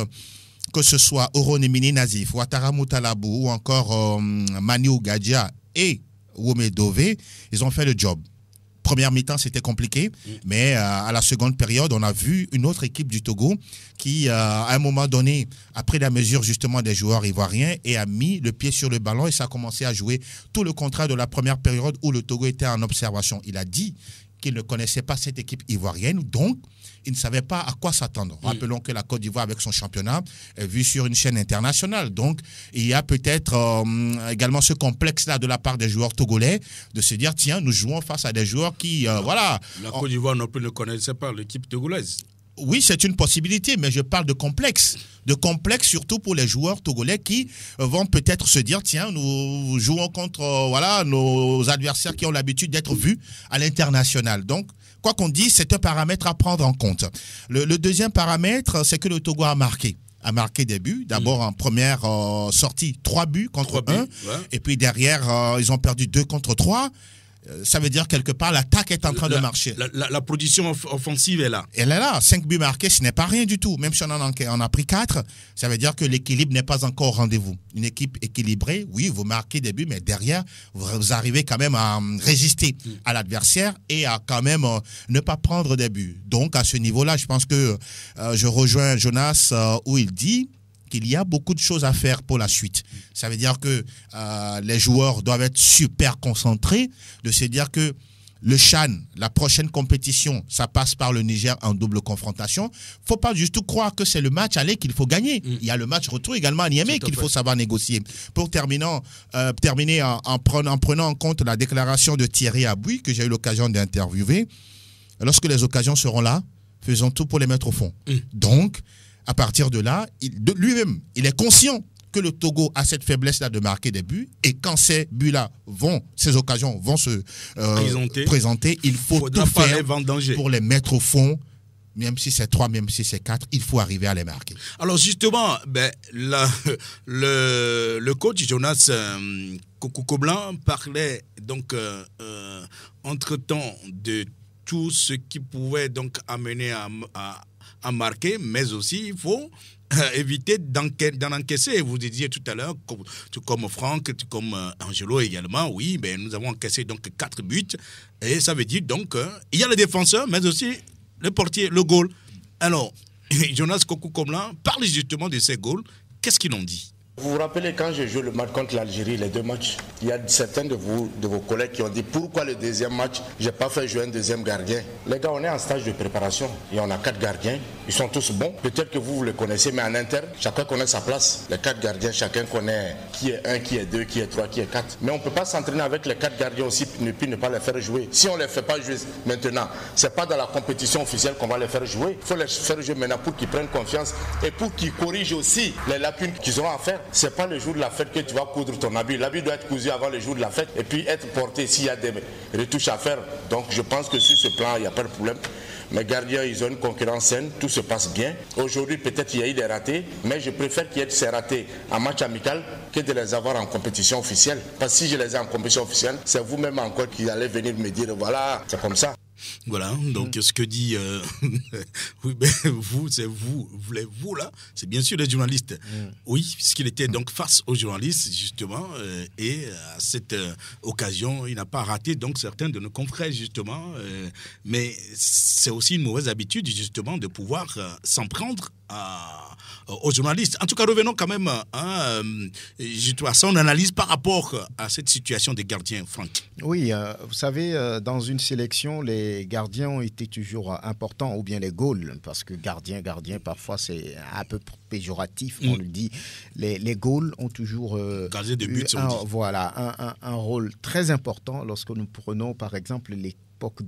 que ce soit Oronemini Nazif, Ouattara Moutalabou ou encore Manu Gadia et Wome Dove, ils ont fait le job. Première mi-temps, c'était compliqué, mais à la seconde période, on a vu une autre équipe du Togo qui, à un moment donné, a pris la mesure justement des joueurs ivoiriens et a mis le pied sur le ballon et ça a commencé à jouer tout le contraire de la première période où le Togo était en observation. Il a dit qu'il ne connaissait pas cette équipe ivoirienne, donc il ne savait pas à quoi s'attendre. Rappelons que la Côte d'Ivoire, avec son championnat, est vue sur une chaîne internationale. Donc, il y a peut-être également ce complexe-là de la part des joueurs togolais de se dire, tiens, nous jouons face à des joueurs qui, voilà. La Côte d'Ivoire non plus ne connaissait pas l'équipe togolaise. Oui, c'est une possibilité, mais je parle de complexe. De complexe surtout pour les joueurs togolais qui vont peut-être se dire, tiens, nous jouons contre nos adversaires qui ont l'habitude d'être vus à l'international. Donc, quoi qu'on dise, c'est un paramètre à prendre en compte. Le deuxième paramètre, c'est que le Togo a marqué des buts. D'abord, en première sortie, 3 buts contre 1. Ouais. Et puis derrière, ils ont perdu 2 contre 3. Ça veut dire quelque part l'attaque est en train de marcher. La production offensive est là. Elle est là. 5 buts marqués, ce n'est pas rien du tout. Même si on en a pris 4, ça veut dire que l'équilibre n'est pas encore au rendez-vous. Une équipe équilibrée, oui, vous marquez des buts, mais derrière, vous arrivez quand même à résister à l'adversaire et à quand même ne pas prendre des buts. Donc, à ce niveau-là, je pense que je rejoins Jonas où il dit qu'il y a beaucoup de choses à faire pour la suite. Ça veut dire que les joueurs doivent être super concentrés, de se dire que le CHAN, la prochaine compétition, ça passe par le Niger en double confrontation. Faut pas juste croire que c'est le match aller qu'il faut gagner. Il y a le match retour également à Niamey qu'il faut savoir négocier. Pour terminer en prenant en compte la déclaration de Thierry Abouy, que j'ai eu l'occasion d'interviewer, lorsque les occasions seront là, faisons tout pour les mettre au fond. Donc, à partir de là, lui-même, il est conscient que le Togo a cette faiblesse-là de marquer des buts. Et quand ces buts-là ces occasions vont se présenter, il faut tout faire pour les mettre au fond. Même si c'est 3, même si c'est 4, il faut arriver à les marquer. Alors justement, le coach Jonas Kokoko-Blanc parlait donc entre-temps de tout ce qui pouvait donc amener à marquer, mais aussi il faut éviter d'en encaisser. Vous disiez tout à l'heure, tout comme Franck, tout comme Angelo également, oui, nous avons encaissé donc 4 buts, et ça veut dire donc il y a le défenseur, mais aussi le portier, le goal. Alors, Jonas Kokoko-Blanc parle justement de ces goals. Qu'est-ce qu'ils ont dit? Vous vous rappelez quand j'ai joué le match contre l'Algérie, les 2 matchs, il y a certains de vos collègues qui ont dit pourquoi le deuxième match, j'ai pas fait jouer un deuxième gardien. Les gars, on est en stage de préparation et on a 4 gardiens. Ils sont tous bons. Peut-être que vous les connaissez, mais en interne, chacun connaît sa place. Les 4 gardiens, chacun connaît qui est 1, qui est 2, qui est 3, qui est 4. Mais on ne peut pas s'entraîner avec les 4 gardiens aussi puis ne pas les faire jouer. Si on ne les fait pas jouer maintenant, c'est pas dans la compétition officielle qu'on va les faire jouer. Il faut les faire jouer maintenant pour qu'ils prennent confiance et pour qu'ils corrigent aussi les lacunes qu'ils auront à faire. C'est pas le jour de la fête que tu vas coudre ton habit. L'habit doit être cousu avant le jour de la fête et puis être porté s'il y a des retouches à faire. Donc je pense que sur ce plan, il n'y a pas de problème. Mes gardiens, ils ont une concurrence saine, tout se passe bien. Aujourd'hui, peut-être il y a eu des ratés, mais je préfère qu'il y ait ces ratés en match amical que de les avoir en compétition officielle. Parce que si je les ai en compétition officielle, c'est vous-même encore qui allez venir me dire, voilà, c'est comme ça. Voilà, donc ce que dit vous, c'est vous là, c'est bien sûr les journalistes. Oui, puisqu'il était donc face aux journalistes justement, et à cette occasion, il n'a pas raté donc certains de nos confrères justement, mais c'est aussi une mauvaise habitude justement de pouvoir s'en prendre aux journalistes. En tout cas, revenons quand même à son analyse par rapport à cette situation des gardiens, Franck. Oui, vous savez, dans une sélection, les gardiens ont été toujours importants, ou bien les goals, parce que gardien, parfois c'est un peu péjoratif, on le dit. Les goals ont toujours gardien de but, un rôle très important lorsque nous prenons par exemple l'époque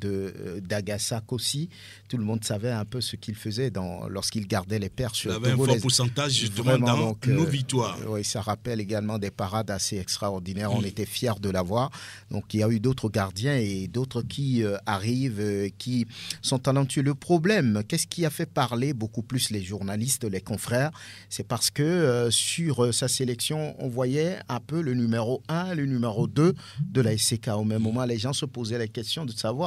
d'Agassa Kossi. Tout le monde savait un peu ce qu'il faisait lorsqu'il gardait les perches. Il avait un fort pourcentage justement dans nos victoires. Oui, ça rappelle également des parades assez extraordinaires. On était fiers de l'avoir. Donc il y a eu d'autres gardiens et d'autres qui arrivent, qui sont talentueux. Le problème, qu'est-ce qui a fait parler beaucoup plus les journalistes, les confrères? C'est parce que sur sa sélection, on voyait un peu le numéro 1, le numéro 2 de la SCK. Au même moment, les gens se posaient la question de savoir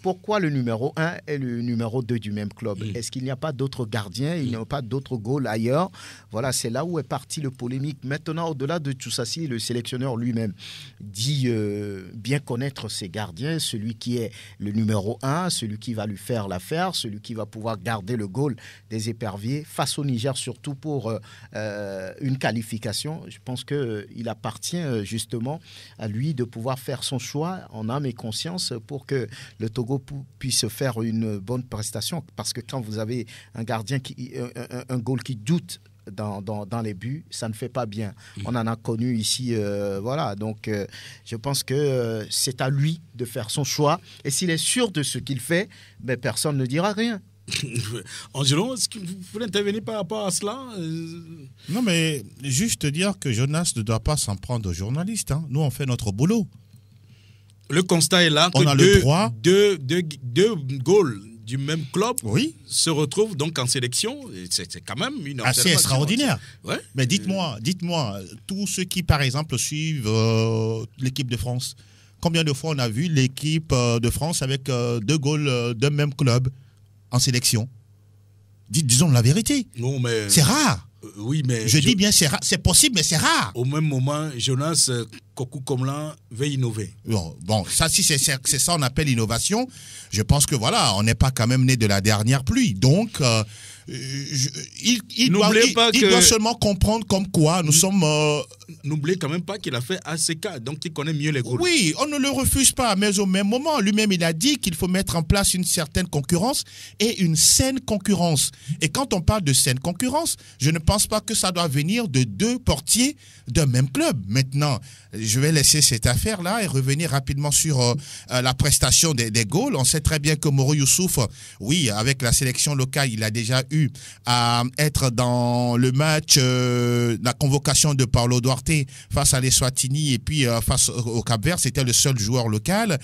pourquoi le numéro 1 et le numéro 2 du même club? Est-ce qu'il n'y a pas d'autres gardiens? Il n'y a pas d'autres goals ailleurs? Voilà, c'est là où est partie le polémique. Maintenant, au-delà de tout ça, si le sélectionneur lui-même dit bien connaître ses gardiens, celui qui est le numéro 1, celui qui va lui faire l'affaire, celui qui va pouvoir garder le goal des éperviers, face au Niger surtout pour une qualification, je pense qu'il appartient justement à lui de pouvoir faire son choix en âme et conscience pour que le Togo puisse faire une bonne prestation. Parce que quand vous avez un gardien, un goal qui doute dans les buts, ça ne fait pas bien. On en a connu ici, voilà. Donc, je pense que c'est à lui de faire son choix. Et s'il est sûr de ce qu'il fait, ben, personne ne dira rien. Angelo, est-ce que vous pouvez intervenir par rapport à cela? Non, mais juste dire que Jonas ne doit pas s'en prendre aux journalistes. Hein. Nous, on fait notre boulot. Le constat est là on a le droit. Deux goals du même club se retrouvent donc en sélection. C'est quand même une assez extraordinaire. Ouais. Mais dites-moi, tous ceux qui, par exemple, suivent l'équipe de France, combien de fois on a vu l'équipe de France avec 2 goals d'un même club en sélection? Disons la vérité. Non, mais c'est rare. Oui, mais je dis bien c'est rare. C'est possible, mais c'est rare. Au même moment, Jonas Kokou Komlan veut innover. Bon, ça, si c'est ça on appelle innovation, je pense que voilà, on n'est pas quand même né de la dernière pluie. Donc, il doit seulement comprendre comme quoi nous sommes... N'oubliez quand même pas qu'il a fait ACK, donc il connaît mieux les goals. Oui, on ne le refuse pas, mais au même moment, lui-même, il a dit qu'il faut mettre en place une certaine concurrence et une saine concurrence. Et quand on parle de saine concurrence, je ne pense pas que ça doit venir de 2 portiers d'un même club. Maintenant, je vais laisser cette affaire-là et revenir rapidement sur la prestation des goals. On sait très bien que Moro Youssouf, oui, avec la sélection locale, il a déjà eu à être dans le match, la convocation de Paulo Duarte face à l'Eswatini et puis face au Cap-Vert. C'était le seul joueur local.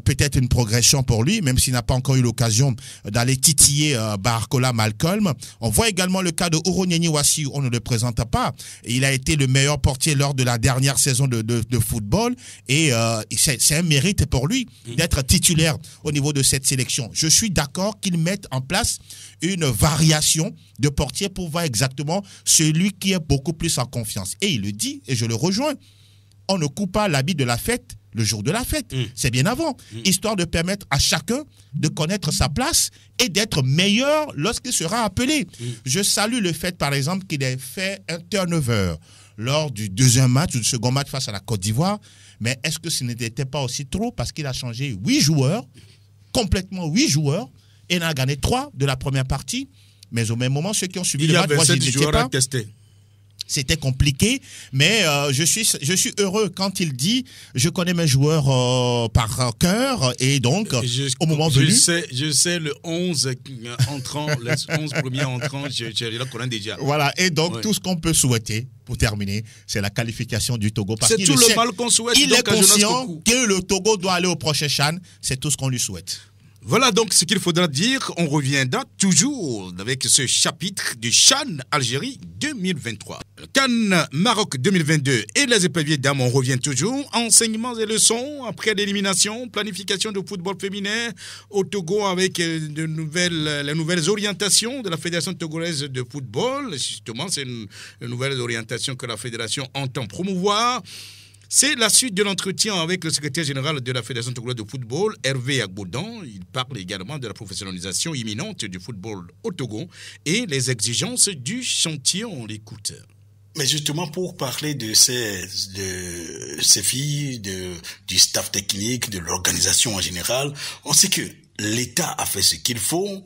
Peut-être une progression pour lui, même s'il n'a pas encore eu l'occasion d'aller titiller Barcola Malcolm. On voit également le cas de Ouronieni Wassi, on ne le présente pas. Il a été le meilleur portier lors de la dernière saison de football et c'est un mérite pour lui d'être titulaire au niveau de cette sélection. Je suis d'accord qu'ils mettent en place une variation de portier pour voir exactement celui qui est beaucoup plus en confiance. Et il le dit, et je le rejoins, on ne coupe pas l'habit de la fête le jour de la fête. C'est bien avant, histoire de permettre à chacun de connaître sa place et d'être meilleur lorsqu'il sera appelé. Je salue le fait, par exemple, qu'il ait fait un turnover lors du deuxième match ou du second match face à la Côte d'Ivoire. Mais est-ce que ce n'était pas aussi trop parce qu'il a changé 8 joueurs, complètement 8 joueurs, et il en a gagné 3 de la première partie. Mais au même moment, ceux qui ont suivi le match, moi je n'étais pas. C'était compliqué, mais je suis heureux quand il dit je connais mes joueurs par cœur et donc au moment venu. Je sais le 11 entrant, les 11 premiers entrants, je les connais déjà. Voilà, et donc tout ce qu'on peut souhaiter pour terminer, c'est la qualification du Togo. C'est tout le mal qu'on souhaite. Il est conscient que le Togo doit aller au prochain CHAN, c'est tout ce qu'on lui souhaite. Voilà donc ce qu'il faudra dire. On reviendra toujours avec ce chapitre du CHAN Algérie 2023. CAN Maroc 2022 et les éperviers dames, on revient toujours. Enseignements et leçons après l'élimination, planification de football féminin au Togo avec les nouvelles orientations de la Fédération togolaise de football. Justement, c'est une nouvelle orientation que la Fédération entend promouvoir. C'est la suite de l'entretien avec le secrétaire général de la Fédération togolaise de football, Hervé Agbodon. Il parle également de la professionnalisation imminente du football au Togo et les exigences du chantier. On l'écoute. Mais justement, pour parler de ces filles, du staff technique, de l'organisation en général, on sait que l'État a fait ce qu'il faut.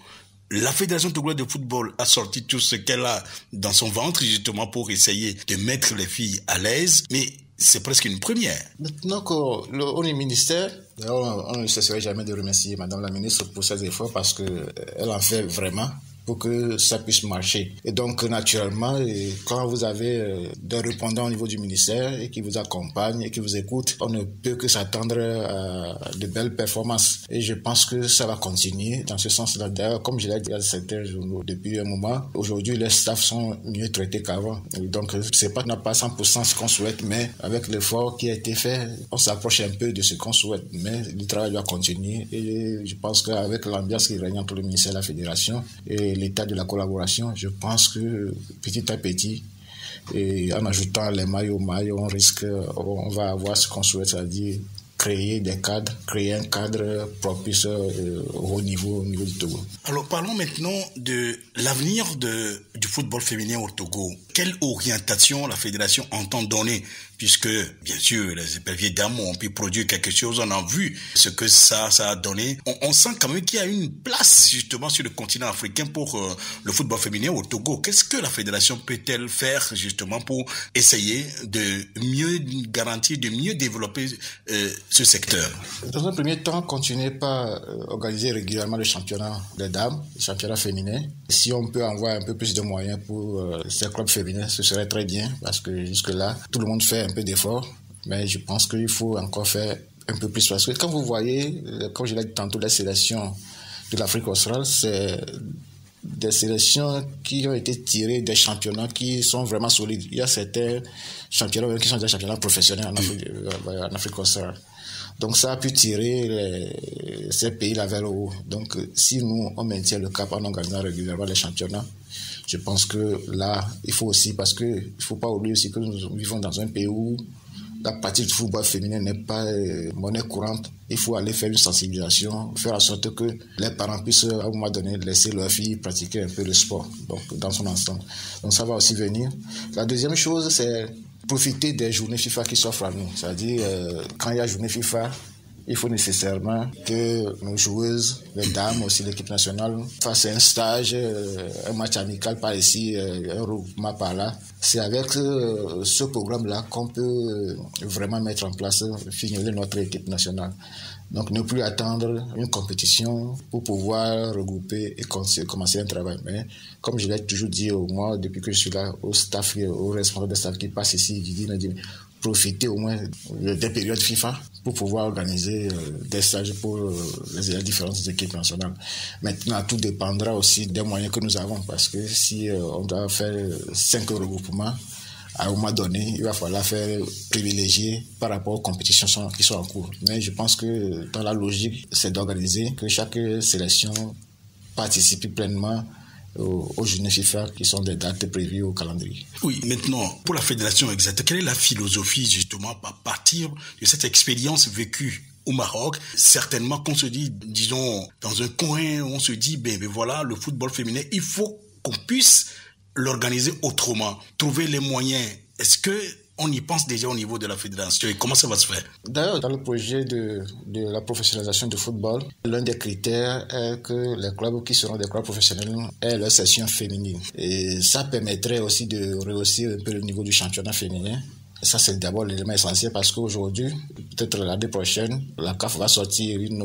La Fédération togolaise de football a sorti tout ce qu'elle a dans son ventre, justement, pour essayer de mettre les filles à l'aise. Mais c'est presque une première. Maintenant qu'on est ministère, on ne cesserait jamais de remercier Madame la ministre pour ses efforts parce qu'elle en fait vraiment pour que ça puisse marcher. Et donc, naturellement, quand vous avez des répondants au niveau du ministère et qui vous accompagnent et qui vous écoutent, on ne peut que s'attendre à de belles performances. Et je pense que ça va continuer dans ce sens-là. D'ailleurs, comme je l'ai dit à certains journaux depuis un moment, aujourd'hui, les staffs sont mieux traités qu'avant. Donc, c'est pas 100% ce qu'on souhaite, mais avec l'effort qui a été fait, on s'approche un peu de ce qu'on souhaite. Mais le travail doit continuer. Et je pense qu'avec l'ambiance qui règne entre le ministère et la fédération et l'état de la collaboration, je pense que petit à petit, et en ajoutant les mailles, on va avoir ce qu'on souhaite, c'est-à-dire créer des cadres, créer un cadre propice au niveau du Togo. Alors parlons maintenant de l'avenir du football féminin au Togo. Quelle orientation la fédération entend donner, puisque bien sûr les éperviers dames ont pu produire quelque chose, on a vu ce que ça a donné. On sent quand même qu'il y a une place justement sur le continent africain pour le football féminin au Togo. Qu'est-ce que la fédération peut-elle faire justement pour essayer de mieux garantir, de mieux développer ce secteur? Dans un premier temps, continuez par organiser régulièrement le championnat des dames, le championnat féminin. Si on peut avoir un peu plus de moyens pour ces clubs féminins, ce serait très bien, parce que jusque-là, tout le monde fait un peu d'efforts, mais je pense qu'il faut encore faire un peu plus, parce que quand vous voyez, comme je l'ai dit tantôt, les sélections de l'Afrique australe, c'est des sélections qui ont été tirées des championnats qui sont vraiment solides. Il y a certains championnats qui sont des championnats professionnels en Afrique australe. Donc ça a pu tirer ces pays-là vers le haut. Donc si nous, on maintient le cap en organisant régulièrement les championnats, je pense que là, il faut aussi, parce que il ne faut pas oublier aussi que nous vivons dans un pays où la pratique du football féminin n'est pas monnaie courante. Il faut aller faire une sensibilisation, faire en sorte que les parents puissent à un moment donné laisser leurs filles pratiquer un peu le sport, donc dans son ensemble. Donc ça va aussi venir. La deuxième chose, c'est profiter des journées FIFA qui s'offrent à nous. C'est-à-dire, quand il y a journée FIFA, il faut nécessairement que nos joueuses, les dames, aussi l'équipe nationale, fassent un stage, un match amical par ici, un regroupement par là. C'est avec ce programme-là qu'on peut vraiment mettre en place, fignoler notre équipe nationale. Donc, ne plus attendre une compétition pour pouvoir regrouper et commencer un travail. Mais, comme je l'ai toujours dit, moi, depuis que je suis là, au staff, aux responsables de staff qui passent ici, je dis, profiter au moins des périodes FIFA pour pouvoir organiser des stages pour les différentes équipes nationales. Maintenant, tout dépendra aussi des moyens que nous avons, parce que si on doit faire 5 regroupements, à un moment donné, il va falloir faire privilégier par rapport aux compétitions qui sont en cours. Mais je pense que dans la logique, c'est d'organiser que chaque sélection participe pleinement aux Journées FIFA qui sont des dates prévues au calendrier. Oui, maintenant, pour la fédération exacte, quelle est la philosophie justement à partir de cette expérience vécue au Maroc? Certainement qu'on se dit, disons, dans un coin, on se dit, ben voilà, le football féminin, il faut qu'on puisse l'organiser autrement, trouver les moyens. Est-ce que on y pense déjà au niveau de la fédération et comment ça va se faire? D'ailleurs, dans le projet de la professionnalisation du football, l'un des critères est que les clubs qui seront des clubs professionnels aient leur section féminine. Et ça permettrait aussi de rehausser un peu le niveau du championnat féminin. Et ça, c'est d'abord l'élément essentiel, parce qu'aujourd'hui, peut-être l'année prochaine, la CAF va sortir une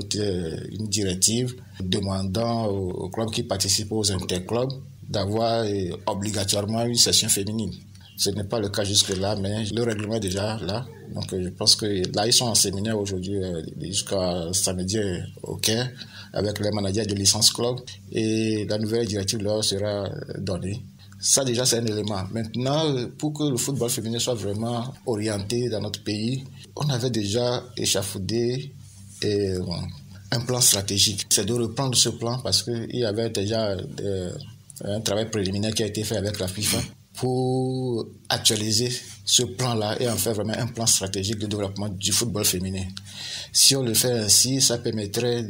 directive demandant aux clubs qui participent aux interclubs d'avoir obligatoirement une section féminine. Ce n'est pas le cas jusque-là, mais le règlement est déjà là. Donc je pense que là, ils sont en séminaire aujourd'hui jusqu'à samedi au Caire avec les managers de licence club, et la nouvelle directive leur sera donnée. Ça déjà, c'est un élément. Maintenant, pour que le football féminin soit vraiment orienté dans notre pays, on avait déjà échafaudé un plan stratégique. C'est de reprendre ce plan, parce qu'il y avait déjà un travail préliminaire qui a été fait avec la FIFA pour actualiser ce plan-là et en faire vraiment un plan stratégique de développement du football féminin. Si on le fait ainsi, ça permettrait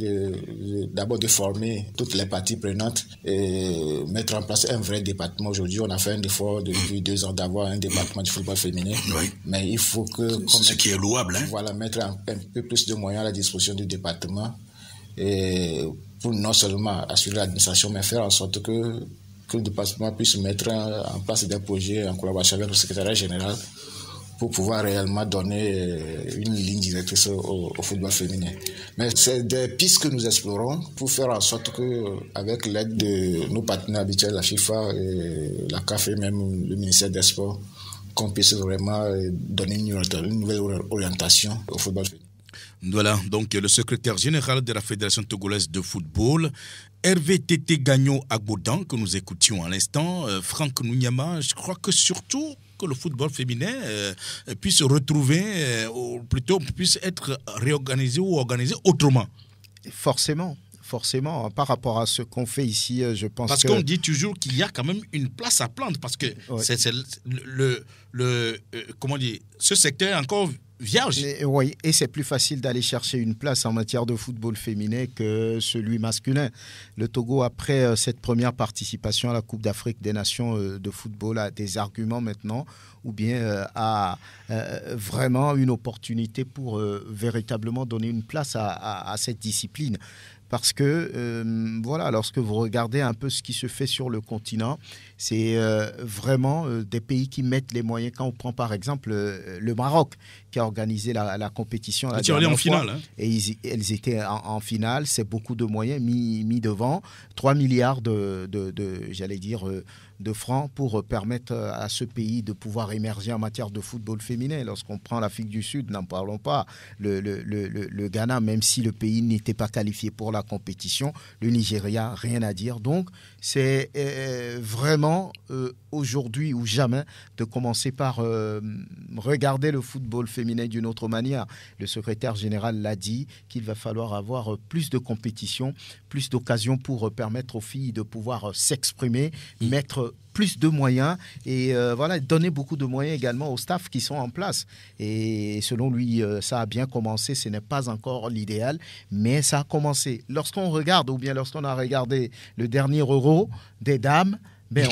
d'abord de former toutes les parties prenantes et mettre en place un vrai département. Aujourd'hui, on a fait un effort depuis 2 ans d'avoir un département du football féminin. Oui. Mais il faut que... Ce qui est louable. Voilà, mettre un peu plus de moyens à la disposition du département et pour non seulement assurer l'administration, mais faire en sorte que le département puisse mettre en place des projets en collaboration avec le secrétariat général pour pouvoir réellement donner une ligne directrice au football féminin. Mais c'est des pistes que nous explorons pour faire en sorte qu'avec l'aide de nos partenaires habituels, la FIFA, et la CAF et même le ministère des Sports, qu'on puisse vraiment donner une nouvelle orientation au football féminin. Voilà, donc le secrétaire général de la Fédération togolaise de football, Hervé Tété Gagnon Agboudan, que nous écoutions à l'instant, Franck Nounyama, je crois que surtout que le football féminin puisse retrouver, ou plutôt puisse être réorganisé ou organisé autrement. Forcément, par rapport à ce qu'on fait ici, je pense parce qu'on dit toujours qu'il y a quand même une place à prendre, parce que c'est comment dire, ce secteur est encore vierge. Oui, et c'est plus facile d'aller chercher une place en matière de football féminin que celui masculin. Le Togo, après cette première participation à la Coupe d'Afrique des Nations de football, a des arguments maintenant, ou bien a vraiment une opportunité pour véritablement donner une place à cette discipline. Parce que, voilà, lorsque vous regardez un peu ce qui se fait sur le continent, c'est vraiment des pays qui mettent les moyens. Quand on prend par exemple le Maroc, qui a organisé la compétition la dernière en fois, finale, hein. et elles étaient en finale, c'est beaucoup de moyens mis devant, 3 milliards j'allais dire, de francs pour permettre à ce pays de pouvoir émerger en matière de football féminin. Lorsqu'on prend l'Afrique du Sud, n'en parlons pas, le Ghana, même si le pays n'était pas qualifié pour la compétition, le Nigeria, rien à dire. Donc, c'est vraiment aujourd'hui ou jamais de commencer par regarder le football féminin d'une autre manière. Le secrétaire général l'a dit, qu'il va falloir avoir plus de compétition, plus d'occasions pour permettre aux filles de pouvoir s'exprimer, mettre plus de moyens et voilà, donner beaucoup de moyens également aux staffs qui sont en place. Et selon lui, ça a bien commencé. Ce n'est pas encore l'idéal, mais ça a commencé. Lorsqu'on regarde, ou bien lorsqu'on a regardé le dernier Euro des dames,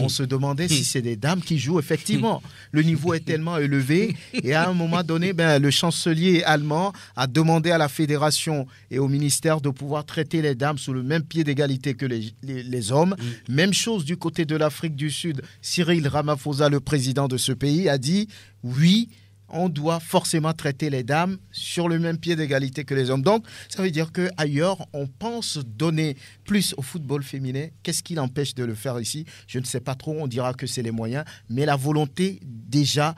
on se demandait si c'est des dames qui jouent. Effectivement, le niveau est tellement élevé. Et à un moment donné, le chancelier allemand a demandé à la fédération et au ministère de pouvoir traiter les dames sous le même pied d'égalité que les hommes. Même chose du côté de l'Afrique du Sud. Cyril Ramaphosa, le président de ce pays, a dit oui, on doit forcément traiter les dames sur le même pied d'égalité que les hommes. Donc, ça veut dire qu'ailleurs, on pense donner plus au football féminin. Qu'est-ce qui l'empêche de le faire ici? Je ne sais pas trop, on dira que c'est les moyens. Mais la volonté, déjà,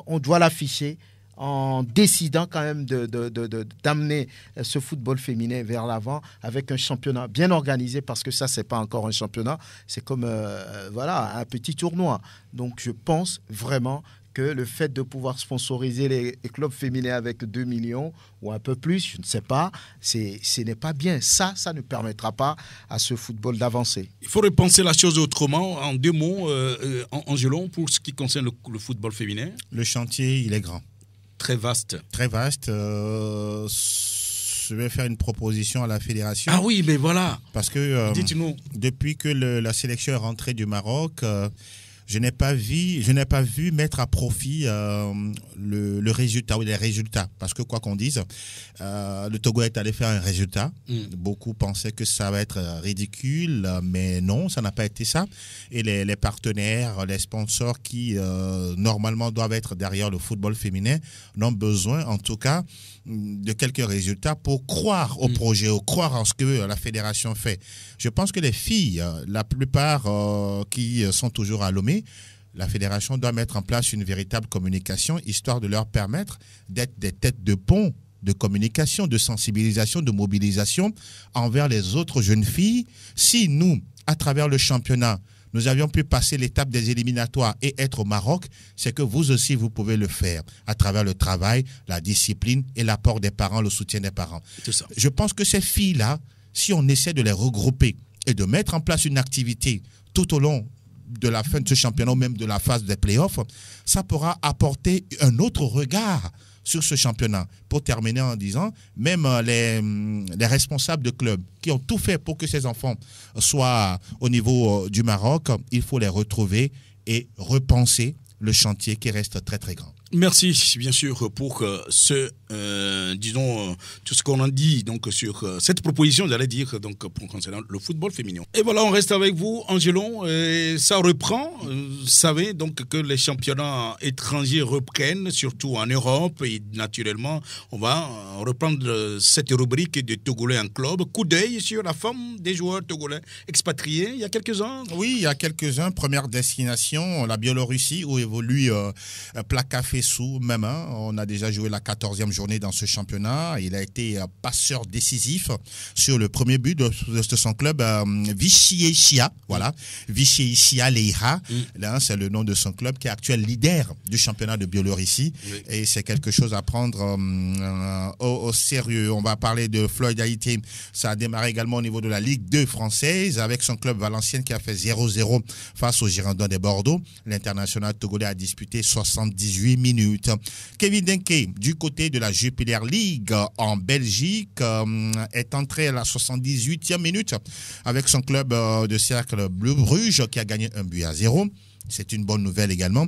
on doit l'afficher en décidant quand même d'amener ce football féminin vers l'avant avec un championnat bien organisé, parce que ça, c'est pas encore un championnat, c'est comme voilà, un petit tournoi. Donc, je pense vraiment que le fait de pouvoir sponsoriser les clubs féminins avec 2 millions ou un peu plus, je ne sais pas, ce n'est pas bien. Ça ne permettra pas à ce football d'avancer. Il faut repenser la chose autrement. En 2 mots, Angelon, pour ce qui concerne le football féminin. Le chantier, il est grand. Très vaste. Très vaste. Je vais faire une proposition à la fédération. Ah oui, mais voilà. Parce que dites-nous. Depuis que la sélection est rentrée du Maroc, je n'ai pas vu mettre à profit le résultat ou les résultats. Parce que quoi qu'on dise, le Togo est allé faire un résultat. Beaucoup pensaient que ça va être ridicule, mais non, ça n'a pas été ça. Et les partenaires, les sponsors qui normalement doivent être derrière le football féminin n'ont besoin, en tout cas, de quelques résultats pour croire au projet, ou croire en ce que la fédération fait. Je pense que les filles, la plupart qui sont toujours à Lomé, la fédération doit mettre en place une véritable communication, histoire de leur permettre d'être des têtes de pont de communication, de sensibilisation, de mobilisation envers les autres jeunes filles. Si nous, à travers le championnat, nous avions pu passer l'étape des éliminatoires et être au Maroc, c'est que vous aussi, vous pouvez le faire à travers le travail, la discipline et l'apport des parents, le soutien des parents. C'est ça. Je pense que ces filles-là, si on essaie de les regrouper et de mettre en place une activité tout au long de la fin de ce championnat ou même de la phase des playoffs, ça pourra apporter un autre regard sur ce championnat. Pour terminer en disant, même les responsables de clubs qui ont tout fait pour que ces enfants soient au niveau du Maroc, il faut les retrouver et repenser le chantier qui reste très très grand. Merci bien sûr pour disons tout ce qu'on a dit donc sur cette proposition, j'allais dire donc pour concernant le football féminin. Et voilà, on reste avec vous, Angelon, et ça reprend. Vous savez donc que les championnats étrangers reprennent, surtout en Europe, et naturellement on va reprendre cette rubrique de Togolais en club. Coup d'œil sur la forme des joueurs togolais expatriés. Il y a quelques-uns. Oui, il y a quelques-uns. Première destination, la Biélorussie, où évolue Plaka Fessou même. On a déjà joué la 14e journée dans ce championnat. Il a été passeur décisif sur le premier but de son club, Vichy Chia. Voilà, Vichy Chia Leira. Là, c'est le nom de son club qui est actuel leader du championnat de Biélorussie. Oui. Et c'est quelque chose à prendre au sérieux. On va parler de Floyd Haïté. Ça a démarré également au niveau de la Ligue 2 française avec son club Valenciennes qui a fait 0-0 face aux Girondins de Bordeaux. L'international togolais a disputé 78 minutes. Kevin Denke, du côté de la Jupiler League en Belgique, est entré à la 78e minute avec son club de Cercle Bleu Bruges qui a gagné 1-0. C'est une bonne nouvelle également.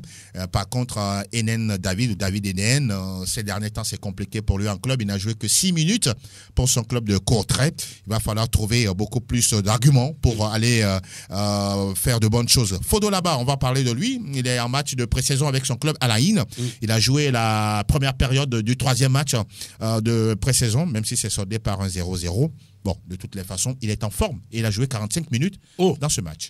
Par contre, Enen David ou David Enen, ces derniers temps, c'est compliqué pour lui en club. Il n'a joué que 6 minutes pour son club de Courtrai. Il va falloir trouver beaucoup plus d'arguments pour aller faire de bonnes choses. Fodo là-bas, on va parler de lui. Il est en match de pré-saison avec son club Alain. Il a joué la première période du 3e match de pré-saison, même si c'est soldé par un 0-0. Bon, de toutes les façons, il est en forme et il a joué 45 minutes dans ce match.